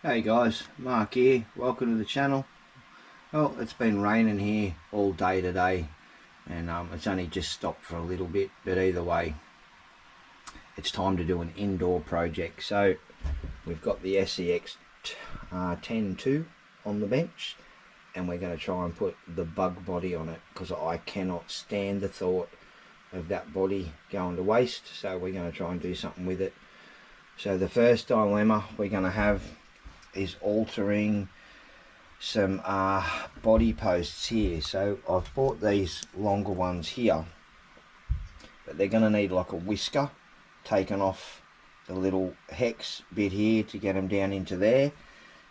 Hey guys, Mark here, welcome to the channel. Well, it's been raining here all day today and it's only just stopped for a little bit, but either way it's time to do an indoor project. So we've got the SEX 10.2 on the bench and we're going to try and put the bug body on it because I cannot stand the thought of that body going to waste, so we're going to try and do something with it. So the first dilemma we're going to have is altering some body posts here. So I've bought these longer ones here, but they're going to need like a whisker taken off the little hex bit here to get them down into there,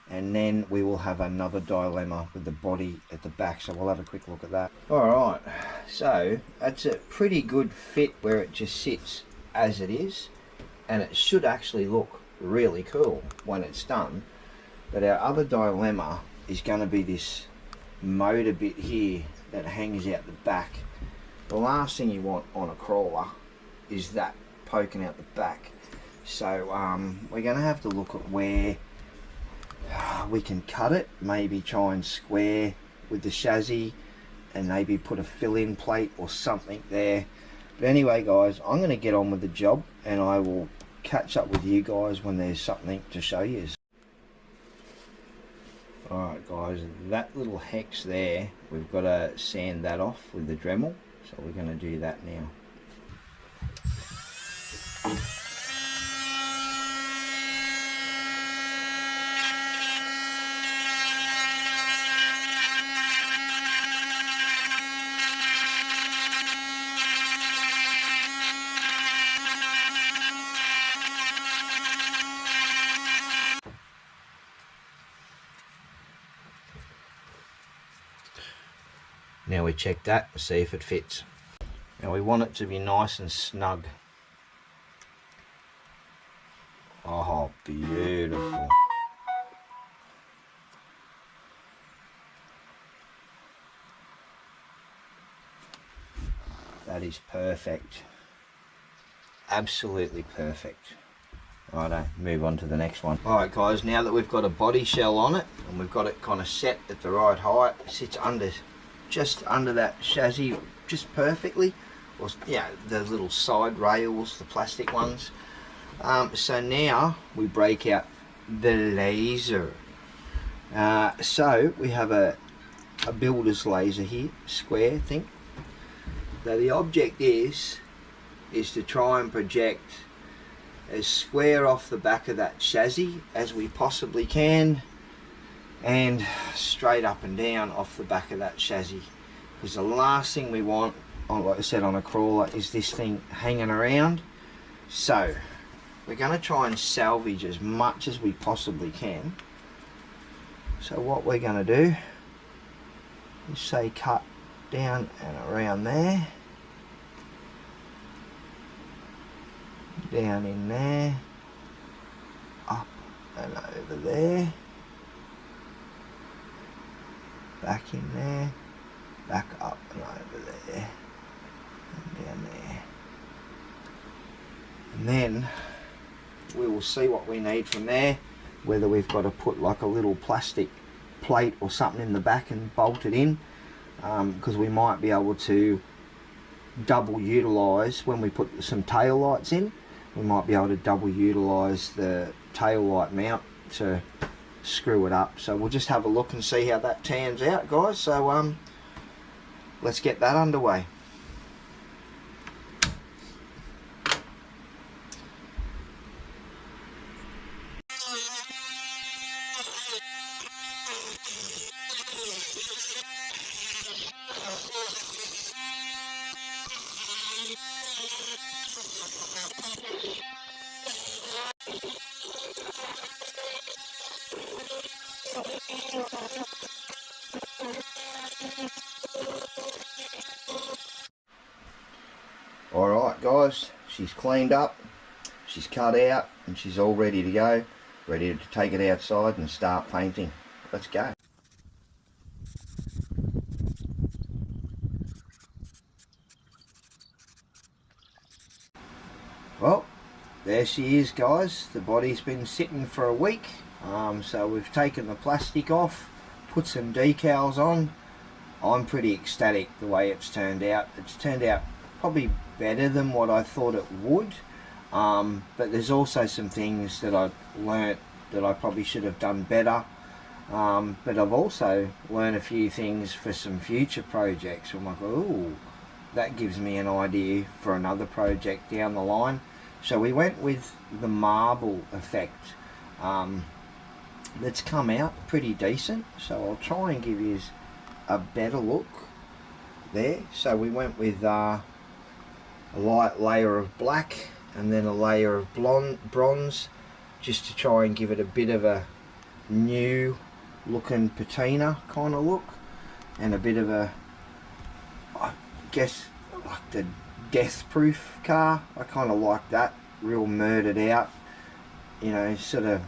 and then we will have another dilemma with the body at the back, so we'll have a quick look at that. Alright, so that's a pretty good fit where it just sits as it is, and it should actually look really cool when it's done. But our other dilemma is going to be this motor bit here that hangs out the back. The last thing you want on a crawler is that poking out the back. So we're going to have to look at where we can cut it, maybe try and square with the chassis and maybe put a fill-in plate or something there. But anyway guys, I'm going to get on with the job and I will catch up with you guys when there's something to show you. Alright guys, that little hex there, we've got to sand that off with the Dremel, so we're going to do that now. Now we check that and see if it fits. Now we want it to be nice and snug. Oh, beautiful. That is perfect. Absolutely perfect. Righto, move on to the next one. Alright guys, now that we've got a body shell on it and we've got it kind of set at the right height, it sits just under that chassis just perfectly, or yeah, the little side rails, the plastic ones. So now we break out the laser. So we have a builder's laser here, square thing. Now the object is to try and project as square off the back of that chassis as we possibly can, and straight up and down off the back of that chassis, because the last thing we want, like I said, on a crawler is this thing hanging around. So we're going to try and salvage as much as we possibly can. So what we're going to do is say cut down and around there, down in there, up and over there, back in there, back up and over there, and down there. And then we will see what we need from there, whether we've got to put like a little plastic plate or something in the back and bolt it in, because we might be able to double utilise when we put some tail lights in. We might be able to double utilise the tail light mount to screw it up. So we'll just have a look and see how that turns out guys. So let's get that underway. Alright guys, she's cleaned up, she's cut out, and she's all ready to go, ready to take it outside and start painting. Let's go. Well, there she is, guys. The body's been sitting for a week. So we've taken the plastic off, put some decals on. I'm pretty ecstatic the way it's turned out. It's turned out probably better than what I thought it would. But there's also some things that I've learnt that I probably should have done better. But I've also learned a few things for some future projects. I'm like, oh, that gives me an idea for another project down the line. So we went with the marble effect. That's come out pretty decent. So I'll try and give you a better look there. So we went with a light layer of black and then a layer of bronze, just to try and give it a bit of a new looking patina kind of look, and a bit of a, I guess, like the death proof car. I kind of like that, real murdered out, you know, sort of,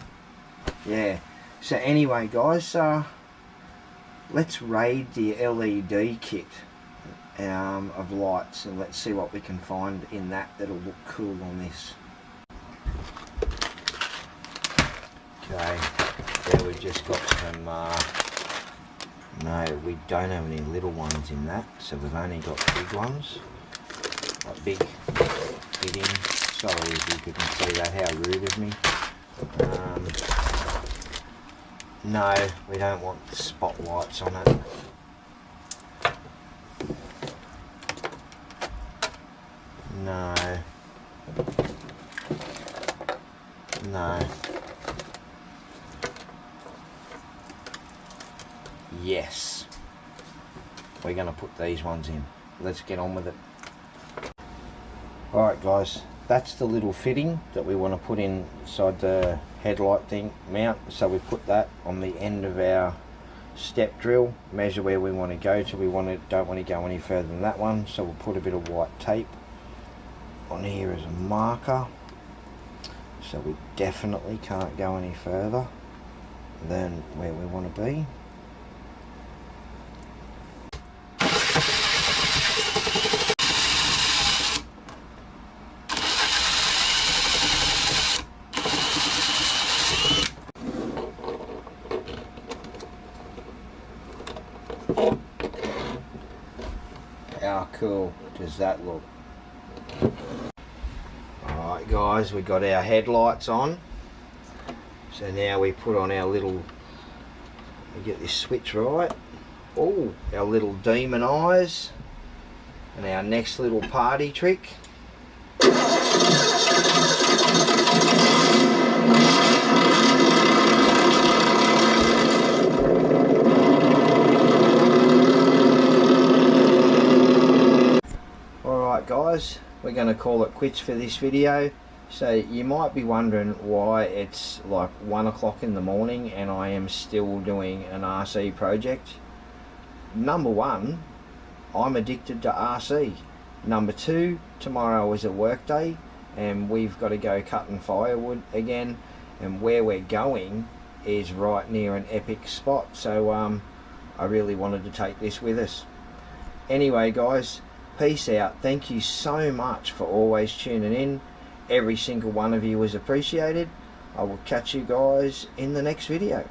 yeah. So anyway, guys, let's raid the LED kit of lights, and let's see what we can find in that that'll look cool on this. Okay, there we've just got some, no, we don't have any little ones in that, so we've only got big ones, like big fitting. Sorry if you couldn't see that, how rude of me. No, we don't want spotlights on it. No. No. Yes. We're going to put these ones in. Let's get on with it. Alright guys, that's the little fitting that we want to put inside the headlight thing mount. So we put that on the end of our step drill, measure where we want to go to. Don't want to go any further than that one, so we'll put a bit of white tape on here as a marker, so we definitely can't go any further than where we want to be. How cool does that look? Alright guys, we got our headlights on. So now we put on our little, we get this switch right. Oh, our little demon eyes. And our next little party trick. Alright guys, we're going to call it quits for this video. So you might be wondering why it's like 1 o'clock in the morning and I am still doing an RC project. Number one, I'm addicted to RC. Number two, tomorrow is a work day and we've got to go cutting firewood again, and where we're going is right near an epic spot, so I really wanted to take this with us. Anyway guys, peace out. Thank you so much for always tuning in. Every single one of you is appreciated. I will catch you guys in the next video.